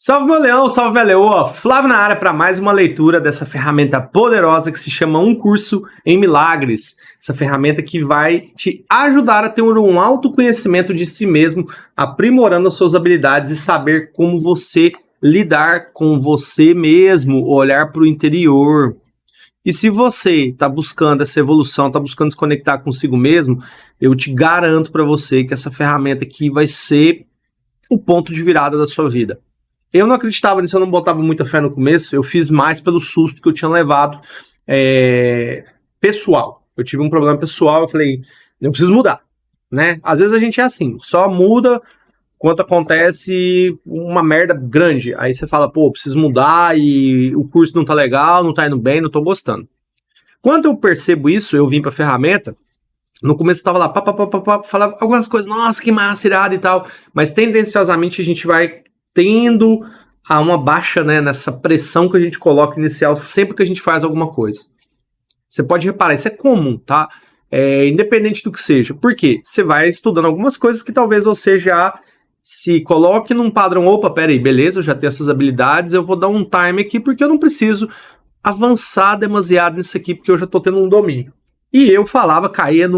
Salve meu leão, salve minha leoa, Flávio na área para mais uma leitura dessa ferramenta poderosa que se chama Um Curso em Milagres. Essa ferramenta que vai te ajudar a ter um autoconhecimento de si mesmo, aprimorando as suas habilidades e saber como você lidar com você mesmo, olhar para o interior. E se você está buscando essa evolução, está buscando se conectar consigo mesmo, eu te garanto para você que essa ferramenta aqui vai ser o ponto de virada da sua vida. Eu não acreditava nisso, eu não botava muita fé no começo, eu fiz mais pelo susto que eu tinha levado pessoal. Eu tive um problema pessoal, eu falei, eu preciso mudar, né? Às vezes a gente é assim, só muda quando acontece uma merda grande. Aí você fala, pô, preciso mudar e o curso não tá legal, não tá indo bem, não tô gostando. Quando eu percebo isso, eu vim pra ferramenta, no começo eu tava lá, falava algumas coisas, nossa, que massa, irado e tal, mas tendenciosamente a gente vai tendo a uma baixa, né, nessa pressão que a gente coloca inicial sempre que a gente faz alguma coisa. Você pode reparar, isso é comum, tá? Independente do que seja. Por quê? Você vai estudando algumas coisas que talvez você já se coloque num padrão, opa, peraí, beleza, eu já tenho essas habilidades, eu vou dar um time aqui porque eu não preciso avançar demasiado nisso aqui porque eu já tô tendo um domínio. E eu falava, caía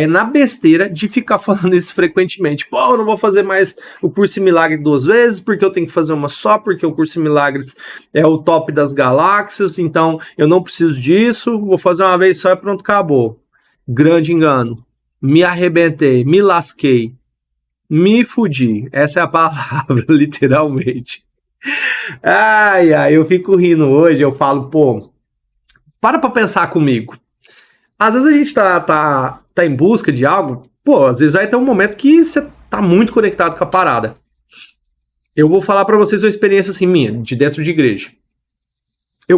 na besteira de ficar falando isso frequentemente. Pô, eu não vou fazer mais o curso em milagre 2 vezes, porque eu tenho que fazer uma só, porque o curso em milagres é o top das galáxias, então eu não preciso disso, vou fazer uma vez só e pronto, acabou. Grande engano. Me arrebentei, me lasquei, me fudi. Essa é a palavra, literalmente. Ai, eu fico rindo hoje, eu falo, pô, para pensar comigo. Às vezes a gente tá em busca de algo, pô, às vezes vai ter um momento que você tá muito conectado com a parada. Eu vou falar pra vocês uma experiência assim minha, de dentro de igreja.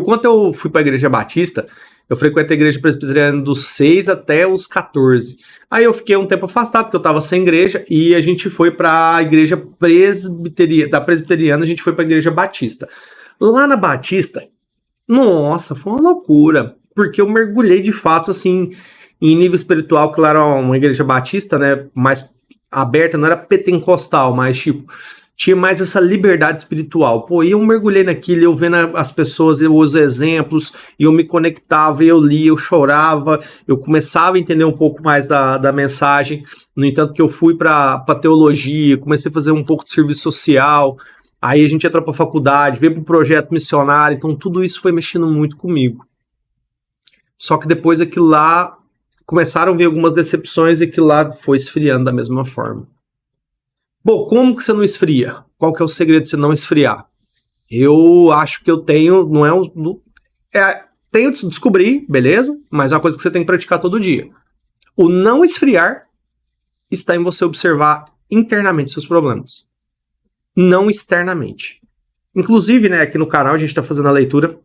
Quando eu fui pra igreja batista, eu frequentei a igreja presbiteriana dos 6 até os 14. Aí eu fiquei um tempo afastado, porque eu tava sem igreja, e a gente foi pra igreja presbiteriana, a gente foi pra igreja batista. Lá na batista, nossa, foi uma loucura, porque eu mergulhei de fato, assim, em nível espiritual, claro, uma igreja batista, né, mais aberta, não era pentecostal, mas, tipo, tinha mais essa liberdade espiritual. Pô, e eu mergulhei naquilo, eu vendo as pessoas, os exemplos, e eu me conectava, eu lia, eu chorava, eu começava a entender um pouco mais da mensagem. No entanto, que eu fui para teologia, comecei a fazer um pouco de serviço social, aí a gente entrou para a faculdade, veio para um projeto missionário, então tudo isso foi mexendo muito comigo. Só que depois aquilo lá, começaram a vir algumas decepções e aquilo lá foi esfriando da mesma forma. Bom, como que você não esfria? Qual que é o segredo de você não esfriar? Eu acho que eu tenho, tenho de descobrir, beleza? Mas é uma coisa que você tem que praticar todo dia. O não esfriar está em você observar internamente seus problemas, não externamente. Inclusive, né, aqui no canal a gente está fazendo a leitura,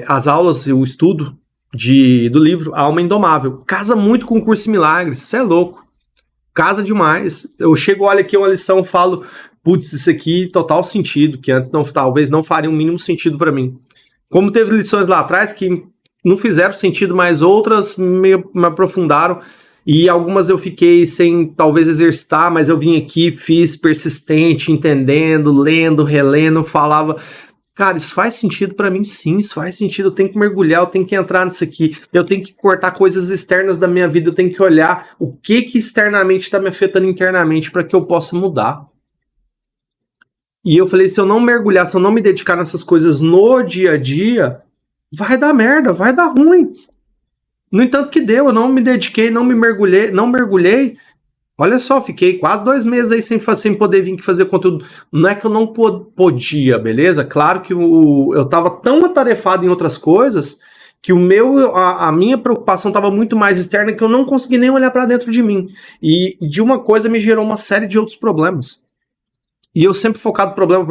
as aulas e o estudo do livro A Alma Indomável. Casa muito com o Curso em Milagres, isso é louco. Casa demais. Eu chego, olho aqui uma lição, falo, putz, isso aqui total sentido, que antes talvez não faria o mínimo sentido para mim. Como teve lições lá atrás que não fizeram sentido, mas outras me aprofundaram, e algumas eu fiquei sem talvez exercitar, mas eu vim aqui, fiz persistente, entendendo, lendo, relendo, falava, cara, isso faz sentido pra mim, sim, isso faz sentido, eu tenho que mergulhar, eu tenho que entrar nisso aqui, eu tenho que cortar coisas externas da minha vida, eu tenho que olhar o que externamente está me afetando internamente para que eu possa mudar. E eu falei, se eu não mergulhar, se eu não me dedicar nessas coisas no dia a dia, vai dar merda, vai dar ruim. No entanto que deu, eu não me dediquei, não mergulhei. Olha só, fiquei quase 2 meses aí sem poder vir aqui fazer conteúdo. Não é que eu não podia, beleza? Claro que eu tava tão atarefado em outras coisas que a minha preocupação estava muito mais externa que eu não consegui nem olhar para dentro de mim. E de uma coisa me gerou uma série de outros problemas. E eu sempre focado problema,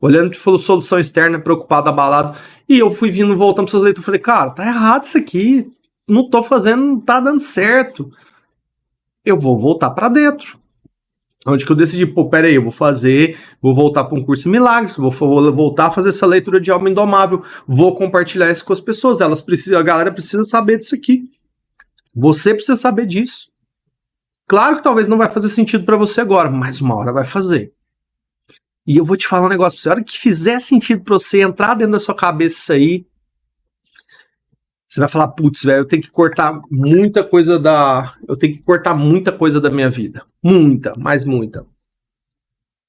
olhando de solução externa, preocupado, abalado. E eu fui voltando para essas leituras, falei, cara, tá errado isso aqui. Não tô fazendo, não tá dando certo. Eu vou voltar para dentro. Onde que eu decidi, pô, peraí, eu vou voltar para um curso em milagres, vou voltar a fazer essa leitura de Alma Indomável, vou compartilhar isso com as pessoas, a galera precisa saber disso aqui. Você precisa saber disso. Claro que talvez não vai fazer sentido pra você agora, mas uma hora vai fazer. E eu vou te falar um negócio pra você, a hora que fizer sentido pra você entrar dentro da sua cabeça isso aí, você vai falar, putz, velho, eu tenho que cortar muita coisa da minha vida. Muita, mas muita.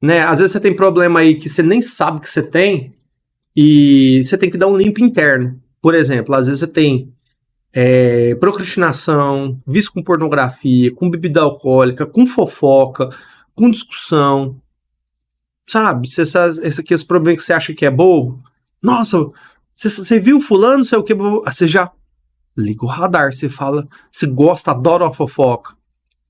Né? Às vezes você tem problema aí que você nem sabe que você tem e você tem que dar um limpo interno. Por exemplo, às vezes você tem procrastinação, vício com pornografia, com bebida alcoólica, com fofoca, com discussão. Sabe? Esse problema que você acha que é bobo. Nossa, você viu fulano, não sei o que. Você já liga o radar, você fala, você gosta, adora uma fofoca.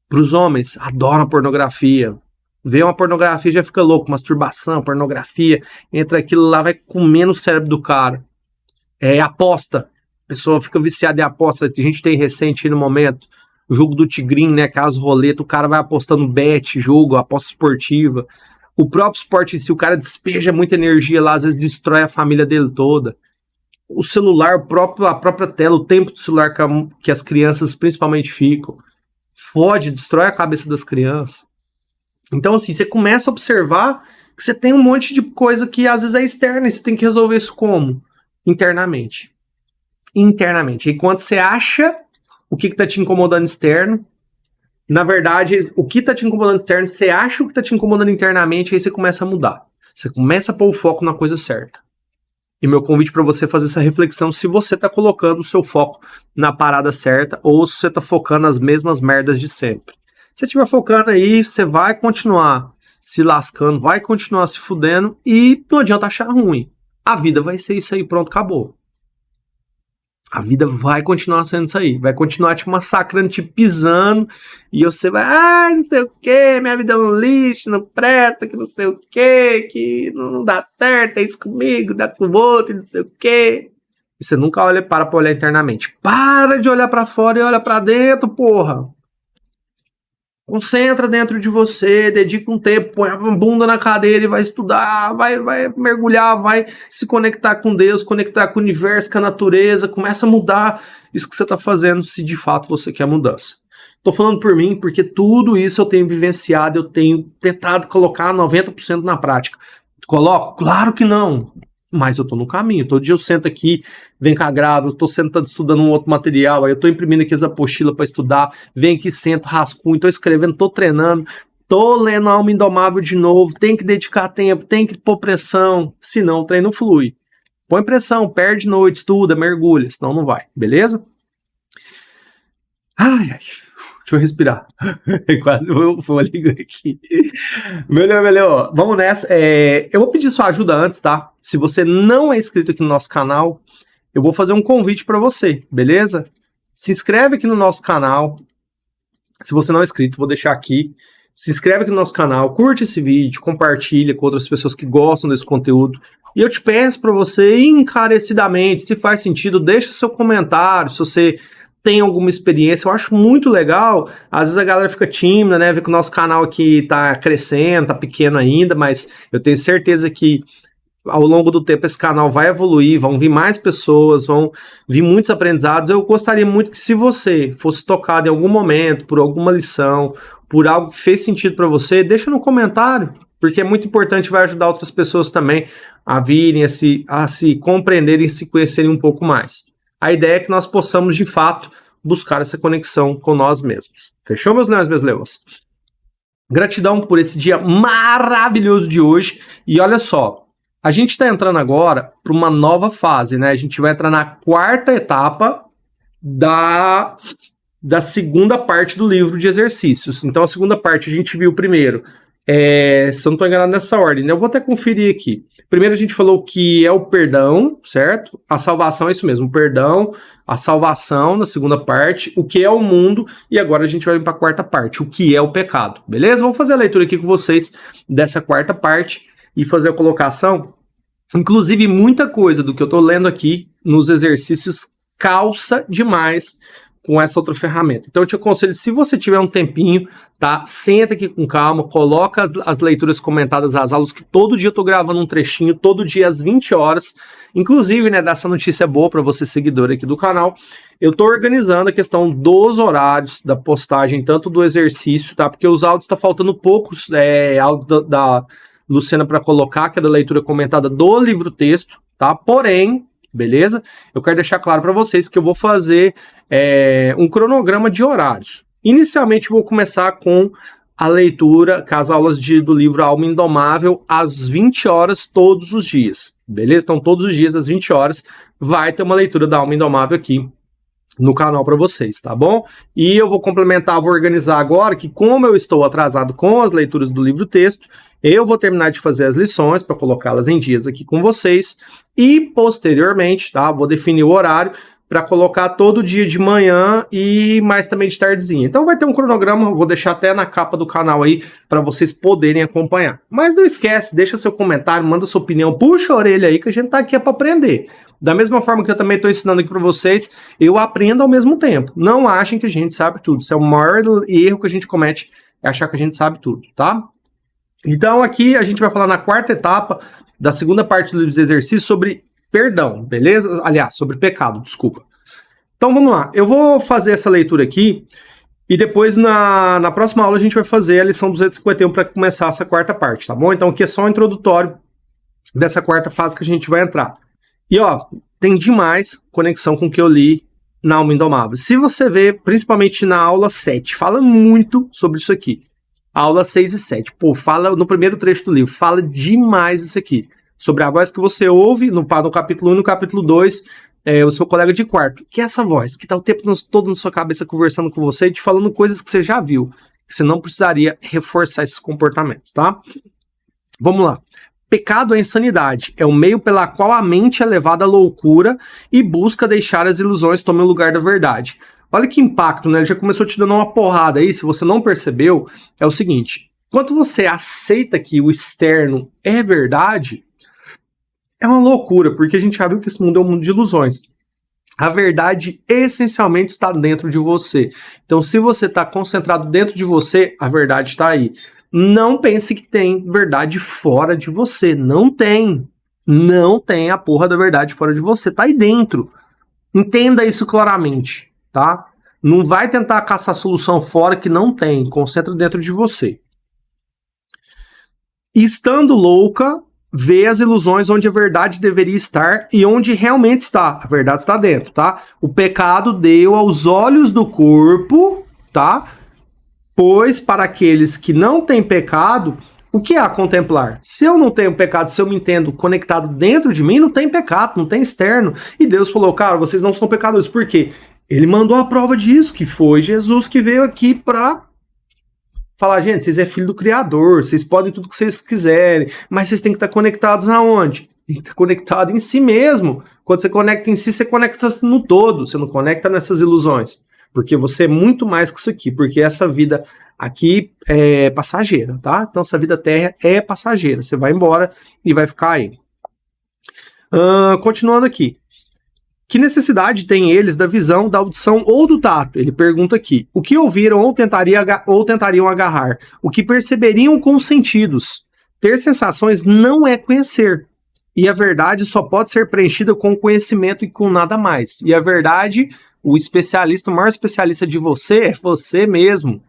Para os homens, adoram a pornografia. Vê uma pornografia já fica louco, masturbação, pornografia, entra aquilo lá, vai comendo o cérebro do cara. Aposta. A pessoa fica viciada em aposta. A gente tem recente aí no momento o jogo do Tigrinho, né? Caso roleta, o cara vai apostando bet, jogo, aposta esportiva. O próprio esporte em si, o cara despeja muita energia lá, às vezes destrói a família dele toda. O celular, a própria tela, o tempo do celular que as crianças principalmente ficam, fode, destrói a cabeça das crianças. Então, assim, você começa a observar que você tem um monte de coisa que às vezes é externa e você tem que resolver isso como? Internamente. E quando você acha o que está te incomodando externo, na verdade, o que está te incomodando externo, você acha o que está te incomodando internamente, aí você começa a mudar. Você começa a pôr o foco na coisa certa. E meu convite para você é fazer essa reflexão se você está colocando o seu foco na parada certa ou se você está focando nas mesmas merdas de sempre. Se você estiver focando aí, você vai continuar se lascando, vai continuar se fudendo e não adianta achar ruim. A vida vai ser isso aí, pronto, acabou. A vida vai continuar sendo isso aí. Vai continuar te massacrando, te pisando. E você vai, não sei o que, minha vida é um lixo, não presta, que não sei o que não dá certo, é isso comigo, dá com o outro, não sei o que. E você nunca para olhar internamente. Para de olhar pra fora e olha pra dentro, porra. Concentra dentro de você, dedica um tempo, põe a bunda na cadeira e vai estudar, vai mergulhar, vai se conectar com Deus, conectar com o universo, com a natureza, começa a mudar isso que você está fazendo, se de fato você quer mudança. Tô falando por mim, porque tudo isso eu tenho vivenciado, eu tenho tentado colocar 90% na prática. Coloco? Claro que não. Mas eu tô no caminho. Todo dia eu sento aqui, vem cá, gravo, eu tô sentando estudando um outro material, aí eu tô imprimindo aqui as apostilas para estudar, vem aqui, sento, rascunho, tô escrevendo, tô treinando, tô lendo Alma Indomável de novo, tem que dedicar tempo, tem que pôr pressão, senão o treino flui. Põe pressão, perde noite, estuda, mergulha, senão não vai, beleza? Ai, deixa eu respirar. Quase vou fôlego aqui. Melhor. Vamos nessa. Eu vou pedir sua ajuda antes, tá? Se você não é inscrito aqui no nosso canal, eu vou fazer um convite para você, beleza? Se inscreve aqui no nosso canal. Se você não é inscrito, vou deixar aqui. Se inscreve aqui no nosso canal, curte esse vídeo, compartilha com outras pessoas que gostam desse conteúdo. E eu te peço para você encarecidamente, se faz sentido, deixa seu comentário, se você tem alguma experiência, eu acho muito legal. Às vezes a galera fica tímida, né? Vê que o nosso canal aqui tá crescendo, tá pequeno ainda, mas eu tenho certeza que ao longo do tempo esse canal vai evoluir, vão vir mais pessoas, vão vir muitos aprendizados. Eu gostaria muito que se você fosse tocado em algum momento, por alguma lição, por algo que fez sentido para você, deixa no comentário, porque é muito importante, vai ajudar outras pessoas também a virem, a se compreenderem e se conhecerem um pouco mais. A ideia é que nós possamos, de fato, buscar essa conexão com nós mesmos. Fechou, meus leões, meus leões? Gratidão por esse dia maravilhoso de hoje. E olha só, a gente está entrando agora para uma nova fase, né? A gente vai entrar na quarta etapa da segunda parte do livro de exercícios. Então, a segunda parte a gente viu primeiro, se eu não estou enganado nessa ordem, né? Eu vou até conferir aqui. Primeiro a gente falou que é o perdão, certo? A salvação é isso mesmo, o perdão, a salvação na segunda parte, o que é o mundo, e agora a gente vai para a quarta parte, o que é o pecado, beleza? Vamos fazer a leitura aqui com vocês dessa quarta parte e fazer a colocação. Inclusive, muita coisa do que eu estou lendo aqui nos exercícios calça demais com essa outra ferramenta. Então eu te aconselho, se você tiver um tempinho, tá? Senta aqui com calma, coloca as leituras comentadas, as aulas, que todo dia eu tô gravando um trechinho, todo dia às 20 horas. Inclusive, né, dessa notícia boa para você, seguidor aqui do canal, eu tô organizando a questão dos horários da postagem, tanto do exercício, tá? Porque os áudios tá faltando poucos, áudio da Luciana para colocar, que é da leitura comentada do livro-texto, tá? Porém, beleza? Eu quero deixar claro para vocês que eu vou fazer um cronograma de horários. Inicialmente, vou começar com a leitura, com as aulas do livro Alma Indomável, às 20 horas todos os dias, beleza? Então, todos os dias, às 20 horas, vai ter uma leitura da Alma Indomável aqui no canal para vocês, tá bom? E eu vou complementar, vou organizar agora que, como eu estou atrasado com as leituras do livro-texto, eu vou terminar de fazer as lições para colocá-las em dias aqui com vocês e, posteriormente, tá? Vou definir o horário para colocar todo dia de manhã e mais também de tardezinha. Então vai ter um cronograma, vou deixar até na capa do canal aí para vocês poderem acompanhar. Mas não esquece, deixa seu comentário, manda sua opinião, puxa a orelha aí que a gente tá aqui para aprender. Da mesma forma que eu também estou ensinando aqui para vocês, eu aprendo ao mesmo tempo. Não achem que a gente sabe tudo. Isso é o maior erro que a gente comete, é achar que a gente sabe tudo, tá? Então aqui a gente vai falar na quarta etapa da segunda parte do exercício sobre perdão, beleza? Aliás, sobre pecado, desculpa. Então vamos lá, eu vou fazer essa leitura aqui e depois na próxima aula a gente vai fazer a lição 251 para começar essa quarta parte, tá bom? Então aqui é só um introdutório dessa quarta fase que a gente vai entrar. E ó, tem demais conexão com o que eu li na Alma Indomável. Se você ver, principalmente na aula 7, fala muito sobre isso aqui. Aula 6 e 7. Pô, fala no primeiro trecho do livro, fala demais isso aqui. Sobre a voz que você ouve no capítulo 1 e no capítulo 2, o seu colega de quarto. Que é essa voz que tá o tempo todo na sua cabeça conversando com você e te falando coisas que você já viu. Que você não precisaria reforçar esses comportamentos, tá? Vamos lá. Pecado é insanidade. É o meio pela qual a mente é levada à loucura e busca deixar as ilusões tomem o lugar da verdade. Olha que impacto, né? Ele já começou te dando uma porrada aí, se você não percebeu, é o seguinte. Quando você aceita que o externo é verdade, é uma loucura, porque a gente já viu que esse mundo é um mundo de ilusões. A verdade essencialmente está dentro de você. Então, se você está concentrado dentro de você, a verdade está aí. Não pense que tem verdade fora de você. Não tem. Não tem a porra da verdade fora de você. Tá aí dentro. Entenda isso claramente, tá? Não vai tentar caçar solução fora que não tem. Concentra dentro de você. Estando louca, vê as ilusões onde a verdade deveria estar e onde realmente está. A verdade está dentro, tá? O pecado deu aos olhos do corpo, tá? Pois para aqueles que não têm pecado, o que há a contemplar? Se eu não tenho pecado, se eu me entendo conectado dentro de mim, não tem pecado, não tem externo. E Deus falou, cara, vocês não são pecadores. Por quê? Ele mandou a prova disso, que foi Jesus que veio aqui para falar, gente, vocês é filho do Criador, vocês podem tudo que vocês quiserem, mas vocês têm que estar conectados aonde? Tem que estar conectado em si mesmo. Quando você conecta em si, você conecta no todo, você não conecta nessas ilusões. Porque você é muito mais que isso aqui, porque essa vida aqui é passageira, tá? Então essa vida terra é passageira, você vai embora e vai ficar aí. Continuando aqui. Que necessidade têm eles da visão, da audição ou do tato? Ele pergunta aqui. O que ouviram ou tentariam agarrar? O que perceberiam com os sentidos? Ter sensações não é conhecer. E a verdade só pode ser preenchida com conhecimento e com nada mais. E a verdade, o maior especialista de você é você mesmo.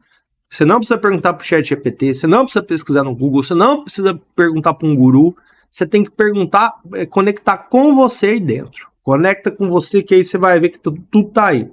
Você não precisa perguntar para o ChatGPT, você não precisa pesquisar no Google, você não precisa perguntar para um guru. Você tem que perguntar, conectar com você aí dentro. Conecta com você que aí você vai ver que tudo tá aí.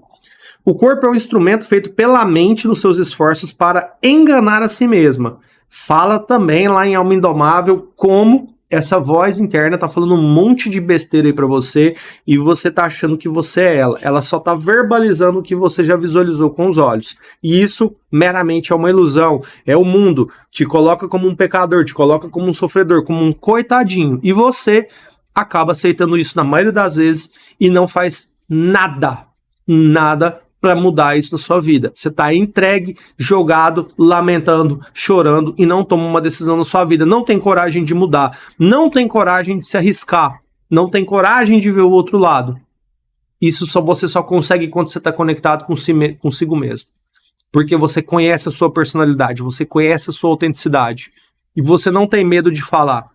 O corpo é um instrumento feito pela mente nos seus esforços para enganar a si mesma. Fala também lá em Alma Indomável como essa voz interna tá falando um monte de besteira aí pra você e você tá achando que você é ela. Ela só tá verbalizando o que você já visualizou com os olhos. E isso meramente é uma ilusão. É o mundo. Te coloca como um pecador, te coloca como um sofredor, como um coitadinho. E você acaba aceitando isso na maioria das vezes e não faz nada para mudar isso na sua vida. Você está entregue, jogado, lamentando, chorando e não toma uma decisão na sua vida. Não tem coragem de mudar, não tem coragem de se arriscar, não tem coragem de ver o outro lado. Isso você só consegue quando você está conectado consigo mesmo. Porque você conhece a sua personalidade, você conhece a sua autenticidade. E você não tem medo de falar.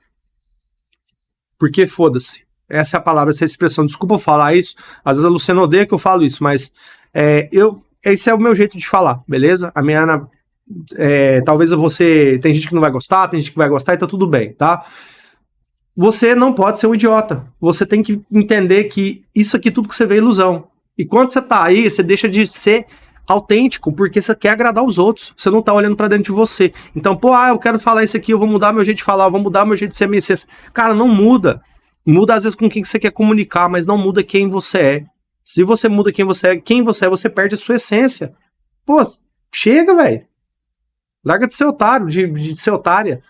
Porque foda-se. Essa é a palavra, essa é a expressão. Desculpa eu falar isso. Às vezes a Luciana odeia que eu falo isso, mas esse é o meu jeito de falar, beleza? A minha Ana, talvez você... Tem gente que não vai gostar, tem gente que vai gostar e tá tudo bem, tá? Você não pode ser um idiota. Você tem que entender que isso aqui, tudo que você vê é ilusão. E quando você tá aí, você deixa de ser autêntico, porque você quer agradar os outros. Você não tá olhando pra dentro de você. Então, eu quero falar isso aqui, eu vou mudar meu jeito de falar, eu vou mudar meu jeito de ser, minha essência. Cara, não muda. Muda às vezes com quem você quer comunicar, mas não muda quem você é. Se você muda quem você é, você perde a sua essência. Pô, chega, velho. Larga de ser otário, de ser otária.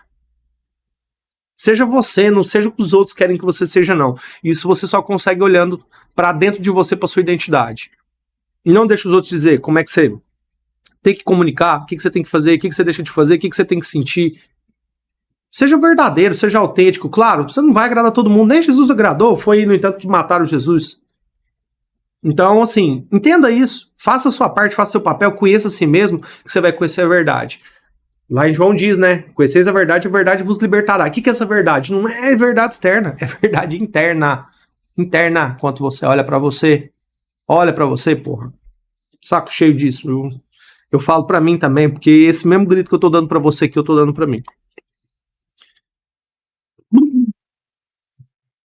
Seja você, não seja o que os outros querem que você seja, não. Isso você só consegue olhando pra dentro de você, pra sua identidade. E não deixa os outros dizer como é que você tem que comunicar, o que você tem que fazer, o que você deixa de fazer, o que você tem que sentir. Seja verdadeiro, seja autêntico. Claro, você não vai agradar todo mundo. Nem Jesus agradou, foi, no entanto, que mataram Jesus. Então, assim, entenda isso. Faça a sua parte, faça seu papel, conheça a si mesmo, que você vai conhecer a verdade. Lá em João diz, né? Conheceis a verdade vos libertará. O que é essa verdade? Não é verdade externa, é verdade interna. Interna, quando você olha pra você. Olha pra você, porra. Saco cheio disso. Eu falo pra mim também, porque esse mesmo grito que eu tô dando pra você que eu tô dando pra mim.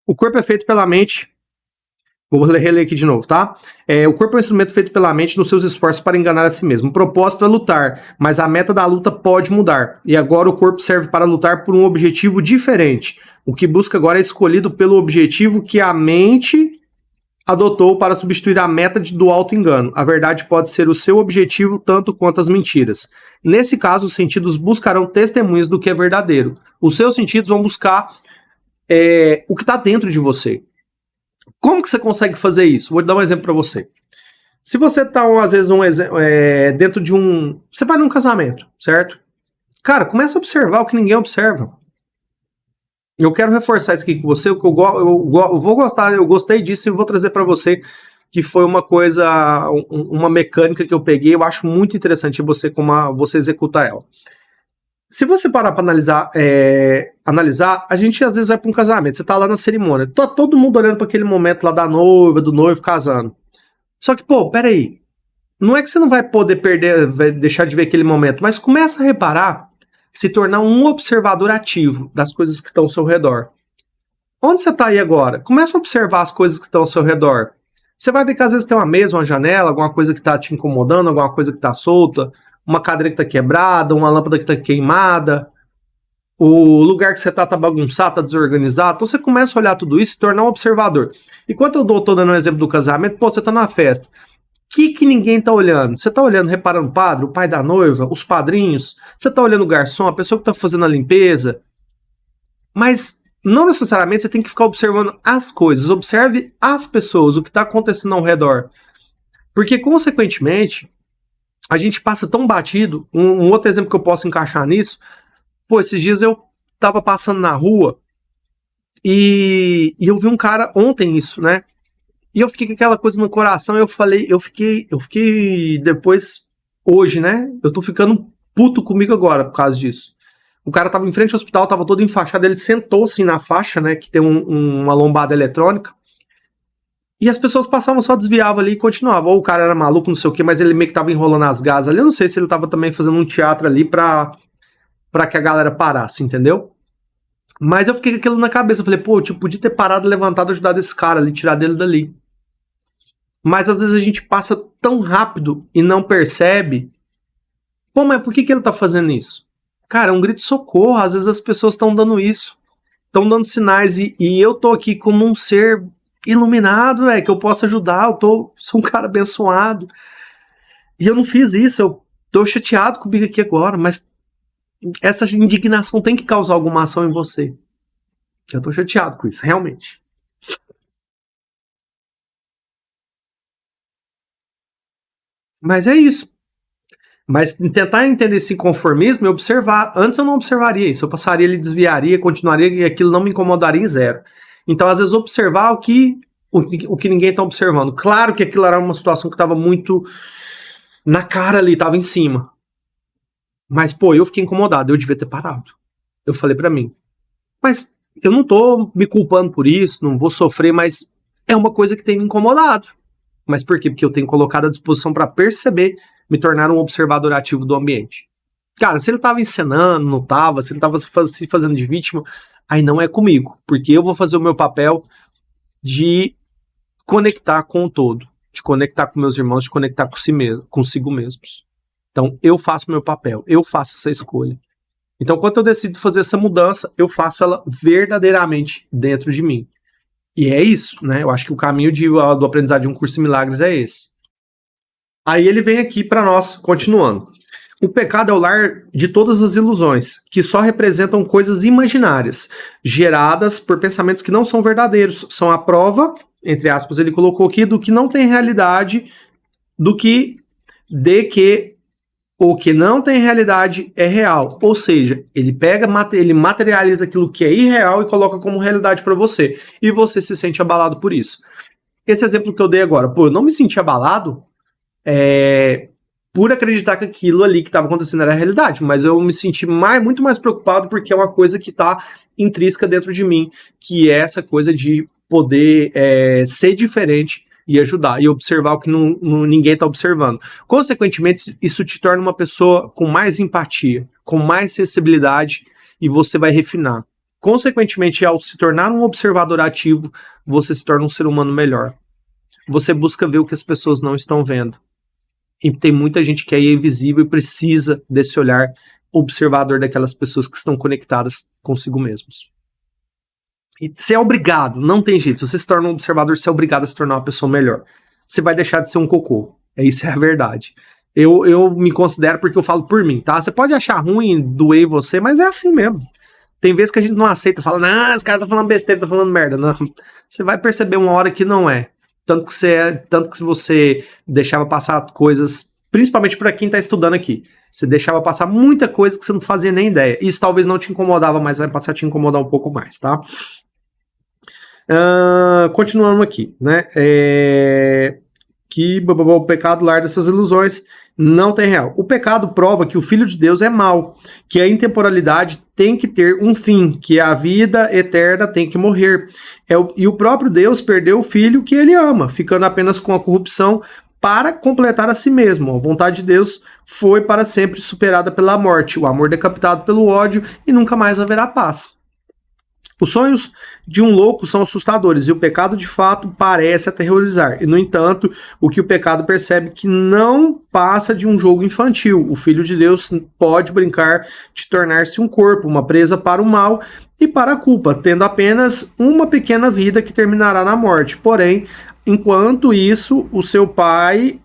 O corpo é feito pela mente. Vou reler aqui de novo, tá? O corpo é um instrumento feito pela mente nos seus esforços para enganar a si mesmo. O propósito é lutar, mas a meta da luta pode mudar. E agora o corpo serve para lutar por um objetivo diferente. O que busca agora é escolhido pelo objetivo que a mente adotou para substituir a meta do auto-engano. A verdade pode ser o seu objetivo tanto quanto as mentiras. Nesse caso, os sentidos buscarão testemunhas do que é verdadeiro. Os seus sentidos vão buscar o que está dentro de você. Como que você consegue fazer isso? Vou dar um exemplo para você. Se você está, às vezes, dentro de um... Você vai num casamento, certo? Cara, começa a observar o que ninguém observa. Eu quero reforçar isso aqui com você, o que eu gostei disso e vou trazer para você, que foi uma coisa, uma mecânica que eu peguei, eu acho muito interessante você executar ela. Se você parar para analisar, a gente às vezes vai para um casamento, você tá lá na cerimônia, tá todo mundo olhando para aquele momento lá da noiva, do noivo casando. Só que, peraí, não é que você não vai poder vai deixar de ver aquele momento, mas começa a reparar, se tornar um observador ativo das coisas que estão ao seu redor. Onde você tá aí agora? Começa a observar as coisas que estão ao seu redor. Você vai ver que às vezes tem uma mesa, uma janela, alguma coisa que tá te incomodando, alguma coisa que tá solta, uma cadeira que tá quebrada, uma lâmpada que tá queimada, o lugar que você tá bagunçado, tá desorganizado. Então você começa a olhar tudo isso e se tornar um observador. E quando eu tô dando um exemplo do casamento, você tá numa festa. O que ninguém tá olhando? Você tá olhando, reparando o padre, o pai da noiva, os padrinhos? Você tá olhando o garçom, a pessoa que tá fazendo a limpeza? Mas não necessariamente você tem que ficar observando as coisas. Observe as pessoas, o que tá acontecendo ao redor. Porque, consequentemente, a gente passa tão batido. Um outro exemplo que eu posso encaixar nisso, esses dias eu tava passando na rua e eu vi um cara ontem isso, né? E eu fiquei com aquela coisa no coração, eu fiquei depois, hoje, né? Eu tô ficando puto comigo agora por causa disso. O cara tava em frente ao hospital, tava todo enfaixado, ele sentou assim na faixa, né? Que tem uma lombada eletrônica. E as pessoas passavam, só desviavam ali e continuavam. Ou o cara era maluco, não sei o que, mas ele meio que tava enrolando as gasas ali. Eu não sei se ele tava também fazendo um teatro ali pra que a galera parasse, entendeu? Mas eu fiquei com aquilo na cabeça. Eu falei, podia ter parado, levantado, ajudado esse cara ali, tirar dele dali. Mas às vezes a gente passa tão rápido e não percebe. Mas por que ele tá fazendo isso? Cara, é um grito de socorro. Às vezes as pessoas estão dando isso. Estão dando sinais. E eu tô aqui como um ser iluminado, que eu posso ajudar. Sou um cara abençoado. E eu não fiz isso. Eu tô chateado comigo aqui agora. Mas essa indignação tem que causar alguma ação em você. Eu tô chateado com isso, realmente. Mas é isso. Mas tentar entender esse inconformismo e observar. Antes eu não observaria isso. Eu passaria, ele desviaria, continuaria e aquilo não me incomodaria em zero. Então, às vezes, observar o que o que ninguém tá observando. Claro que aquilo era uma situação que tava muito na cara ali, tava em cima. Mas, pô, eu fiquei incomodado, eu devia ter parado. Eu falei pra mim, mas eu não tô me culpando por isso, não vou sofrer, mas é uma coisa que tem me incomodado. Mas por quê? Porque eu tenho colocado à disposição pra perceber, me tornar um observador ativo do ambiente. Cara, se ele tava encenando, não tava, se ele tava se fazendo de vítima, aí não é comigo, porque eu vou fazer o meu papel de conectar com o todo, de conectar com meus irmãos, de conectar consigo mesmos. Então, eu faço o meu papel, eu faço essa escolha. Então, quando eu decido fazer essa mudança, eu faço ela verdadeiramente dentro de mim. E é isso, né? Eu acho que o caminho do aprendizado de um curso de milagres é esse. Aí ele vem aqui para nós, continuando. O pecado é o lar de todas as ilusões, que só representam coisas imaginárias, geradas por pensamentos que não são verdadeiros. São a prova, entre aspas, ele colocou aqui, do que não tem realidade, de que o que não tem realidade é real. Ou seja, ele ele materializa aquilo que é irreal e coloca como realidade para você. E você se sente abalado por isso. Esse exemplo que eu dei agora, pô, eu não me senti abalado por acreditar que aquilo ali que estava acontecendo era a realidade, mas eu me senti muito mais preocupado porque é uma coisa que está intrínseca dentro de mim, que é essa coisa de poder ser diferente e ajudar, e observar o que ninguém está observando. Consequentemente, isso te torna uma pessoa com mais empatia, com mais sensibilidade, e você vai refinar. Consequentemente, ao se tornar um observador ativo, você se torna um ser humano melhor. Você busca ver o que as pessoas não estão vendo. E tem muita gente que é invisível e precisa desse olhar observador daquelas pessoas que estão conectadas consigo mesmos. E você é obrigado, não tem jeito. Se você se torna um observador, você é obrigado a se tornar uma pessoa melhor. Você vai deixar de ser um cocô. Isso é a verdade. Eu me considero, porque eu falo por mim, tá? Você pode achar ruim, doer em você, mas é assim mesmo. Tem vezes que a gente não aceita, fala, não, esse cara tá falando besteira, tá falando merda. Não. Você vai perceber uma hora que não é. Tanto que você deixava passar coisas, principalmente para quem tá estudando aqui. Você deixava passar muita coisa que você não fazia nem ideia. Isso talvez não te incomodava, mas vai passar a te incomodar um pouco mais, tá? Continuando aqui, né? Que o pecado, lar dessas ilusões, não tem real. O pecado prova que o Filho de Deus é mau, que a intemporalidade tem que ter um fim, que a vida eterna tem que morrer. E o próprio Deus perdeu o Filho que ele ama, ficando apenas com a corrupção para completar a si mesmo. A vontade de Deus foi para sempre superada pela morte, o amor decapitado pelo ódio, e nunca mais haverá paz. Os sonhos de um louco são assustadores e o pecado de fato parece aterrorizar. E, no entanto, o que o pecado percebe que não passa de um jogo infantil. O Filho de Deus pode brincar de tornar-se um corpo, uma presa para o mal e para a culpa, tendo apenas uma pequena vida que terminará na morte. Porém, enquanto isso, o seu pai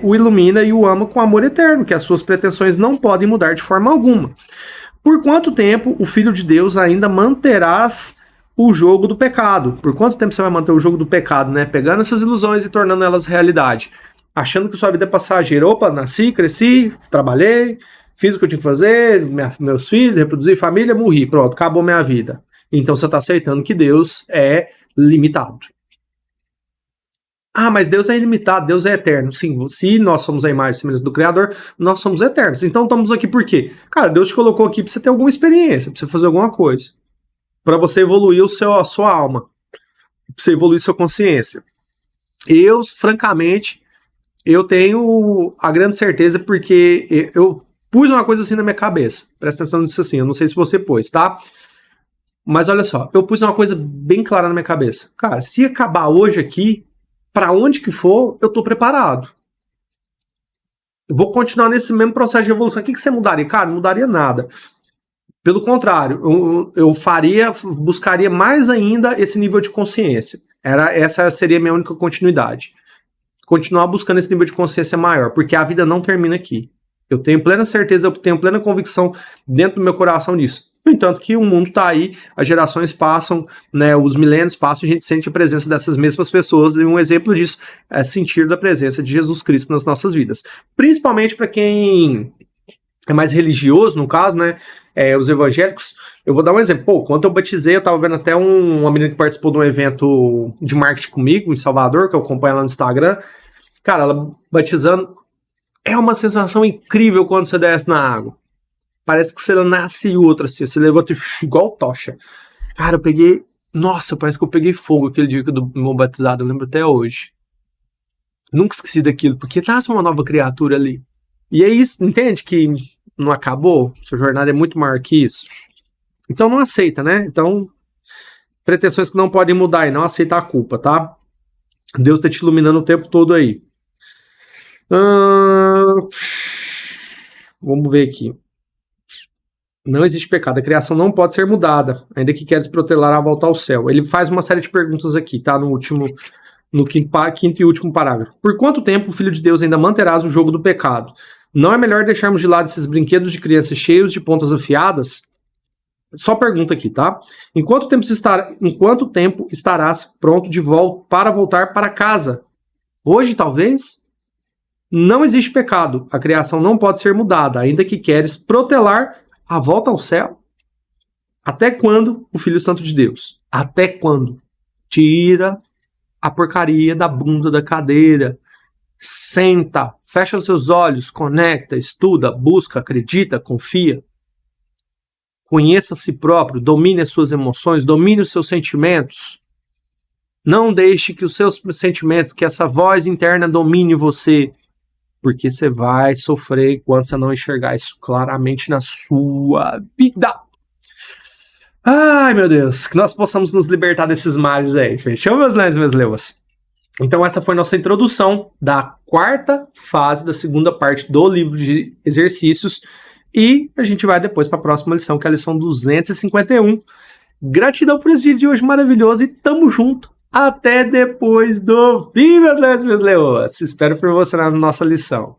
o ilumina e o ama com amor eterno, que as suas pretensões não podem mudar de forma alguma. Por quanto tempo o Filho de Deus ainda manterás o jogo do pecado? Por quanto tempo você vai manter o jogo do pecado, né? Pegando essas ilusões e tornando elas realidade. Achando que sua vida é passageira. Opa, nasci, cresci, trabalhei, fiz o que eu tinha que fazer, meus filhos, reproduzi família, morri. Pronto, acabou minha vida. Então você está aceitando que Deus é limitado. Ah, mas Deus é ilimitado, Deus é eterno. Sim, se nós somos a imagem e semelhança do Criador, nós somos eternos. Então estamos aqui por quê? Cara, Deus te colocou aqui para você ter alguma experiência, para você fazer alguma coisa. Para você evoluir a sua alma. Para você evoluir sua consciência. Eu, francamente, eu tenho a grande certeza porque eu pus uma coisa assim na minha cabeça. Presta atenção nisso assim, eu não sei se você pôs, tá? Mas olha só, eu pus uma coisa bem clara na minha cabeça. Cara, se acabar hoje aqui, para onde que for, eu tô preparado. Eu vou continuar nesse mesmo processo de evolução. O que você mudaria? Cara, não mudaria nada. Pelo contrário, eu buscaria mais ainda esse nível de consciência. Essa seria a minha única continuidade. Continuar buscando esse nível de consciência maior, porque a vida não termina aqui. Eu tenho plena certeza, eu tenho plena convicção dentro do meu coração disso. No entanto, que o mundo está aí, as gerações passam, né, os milênios passam, a gente sente a presença dessas mesmas pessoas, e um exemplo disso é sentir a presença de Jesus Cristo nas nossas vidas. Principalmente para quem é mais religioso, no caso, né, os evangélicos, eu vou dar um exemplo. Pô, quando eu batizei, eu tava vendo até uma menina que participou de um evento de marketing comigo, em Salvador, que eu acompanho lá no Instagram. Cara, ela batizando, é uma sensação incrível quando você desce na água. Parece que você nasce outra, assim, você levanta igual tocha. Cara, eu peguei, nossa, parece que eu peguei fogo aquele dia do meu batizado, eu lembro até hoje. Nunca esqueci daquilo, porque nasce uma nova criatura ali. E é isso, entende que não acabou? Sua jornada é muito maior que isso. Então não aceita, né? Então, pretensões que não podem mudar e não aceita a culpa, tá? Deus tá te iluminando o tempo todo aí. Vamos ver aqui. Não existe pecado, a criação não pode ser mudada, ainda que queres protelar a volta ao céu. Ele faz uma série de perguntas aqui, tá? No quinto e último parágrafo. Por quanto tempo o Filho de Deus ainda manterás o jogo do pecado? Não é melhor deixarmos de lado esses brinquedos de criança cheios de pontas afiadas? Só pergunta aqui, tá? Em quanto tempo estarás pronto para voltar para casa? Hoje, talvez? Não existe pecado. A criação não pode ser mudada, ainda que queres protelar a volta ao céu. Até quando, o Filho Santo de Deus? Até quando? Tira a porcaria da bunda da cadeira. Senta, fecha os seus olhos, conecta, estuda, busca, acredita, confia. Conheça a si próprio, domine as suas emoções, domine os seus sentimentos. Não deixe que os seus sentimentos, que essa voz interna domine você, porque você vai sofrer enquanto você não enxergar isso claramente na sua vida. Ai, meu Deus, que nós possamos nos libertar desses males aí. Fechou, meus leuas? Então essa foi nossa introdução da quarta fase da segunda parte do livro de exercícios. E a gente vai depois para a próxima lição, que é a lição 251. Gratidão por esse vídeo de hoje maravilhoso e tamo junto. Até depois do fim, meus leões, meus leões. Espero por você na nossa lição.